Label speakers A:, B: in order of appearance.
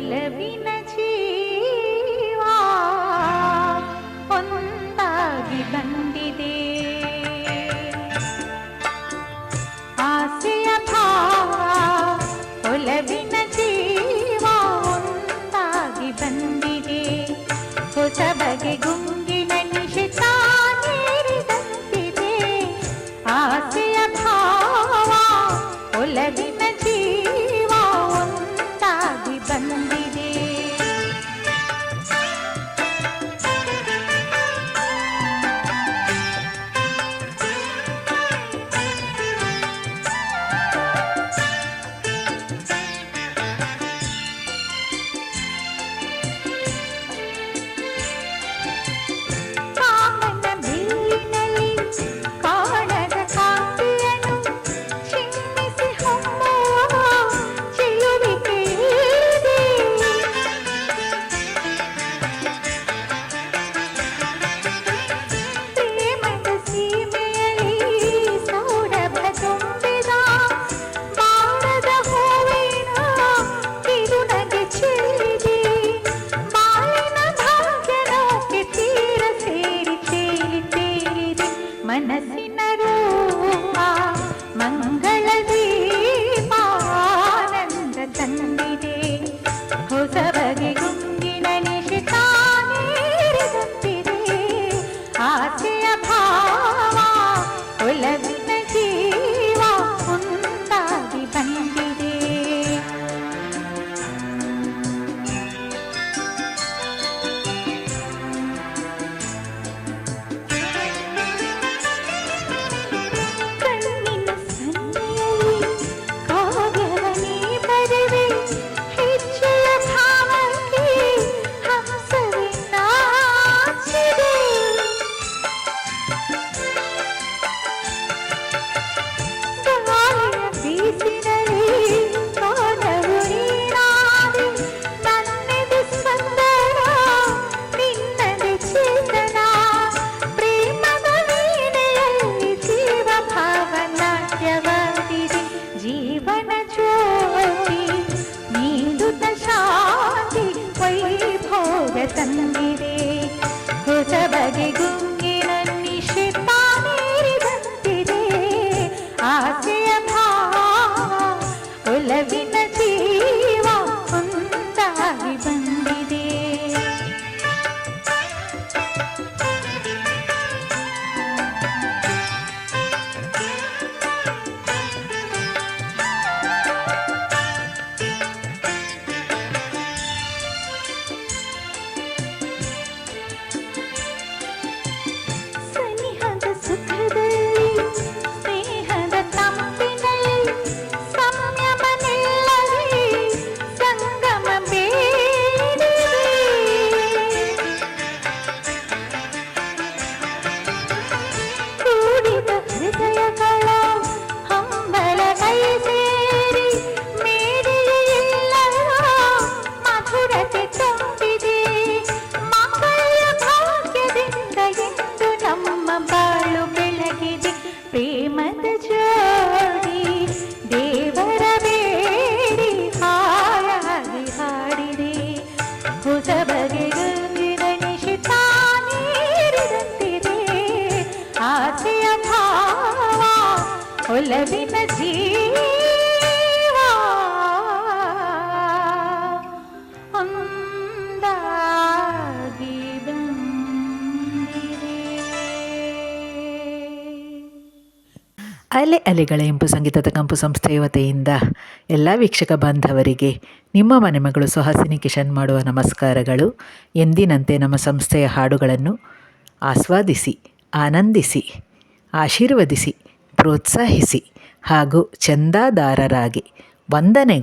A: ಒಲವಿನ ಜೀವ ಒಂದಾಗಿ ಬಂದಿದೆ. ಆಸೆಯ ಭಾವ ಒಲವಿನ ಜೀವ ಒಂದಾಗಿ ಬಂದಿದೆ. ಹೊಸ ಬಗೆ ಗುಂಗಿನ ನಿಶಿತ ನೀರಿದಂತಿದೆ. ಆಸೆಯ ಭಾವ ಒಲವಿನ ಜೀವ ಒಂದಾಗಿ ಬಂದಿದೆ. ಮನಸ್ಸಿನ ರೂಪ ಮಂಗಳ ದೀಪ ಆನಂದ ತಂದಿದೆ. ಹೊಸ ಬಗೆ ಗುಂಗಿನ ನಿಶಿತ ನೀರಿದಂತಿದೆ. ಆಸೆಯ ಭಾವ ಒಲವಿನ ಜೀವ ಒಂದಾಗಿ ಬಂದಿದೆ. ಜೀವನ ಜ್ಯೋತಿ ನೀಡುತ್ತ ಶಾಂತಿ ವೈಭೋಗ ತಂದಿದೆ. ಹೊಸ ಬಗೆ ಗುಂಗಿನ ನಿಶಿತ ನೀರಿದಂತಿದೆ. ಆಸೆಯ ಭಾವ ಒಲವಿನ ಜೀವ ಒಂದಾಗಿ ಬಂದಿದೆ. ಪ್ರೇಮದ ಜೋಡಿ ದೇವರ ಬೇಡಿ ಹಾಯಾಗಿ ಹಾಡಿದೆ. ಹೊಸ ಬಗೆ ಗುಂಗಿನ ನಿಶಿತ ನೀರಿದಂತಿದೆ. ಆಸೆಯ ಭಾವ ಒಲವಿನ ಜೀವ ಒಂದಾಗಿ ಬಂದಿದೆ.
B: ಅಲೆ ಅಲೆಗಳ ಇಂಪು ಸಂಗೀತದ ಕಂಪು ಸಂಸ್ಥೆಯ ವತಿಯಿಂದ ಎಲ್ಲ ವೀಕ್ಷಕ ಬಾಂಧವರಿಗೆ ನಿಮ್ಮ ಮನೆ ಮಗಳು ಸುಹಾಸಿನಿ ಕಿಶನ್ ಮಾಡುವ ನಮಸ್ಕಾರಗಳು. ಎಂದಿನಂತೆ ನಮ್ಮ ಸಂಸ್ಥೆಯ ಹಾಡುಗಳನ್ನು ಆಸ್ವಾದಿಸಿ, ಆನಂದಿಸಿ, ಆಶೀರ್ವದಿಸಿ, ಪ್ರೋತ್ಸಾಹಿಸಿ ಹಾಗೂ ಚಂದಾದಾರರಾಗಿ ವಂದನೆಗಳು.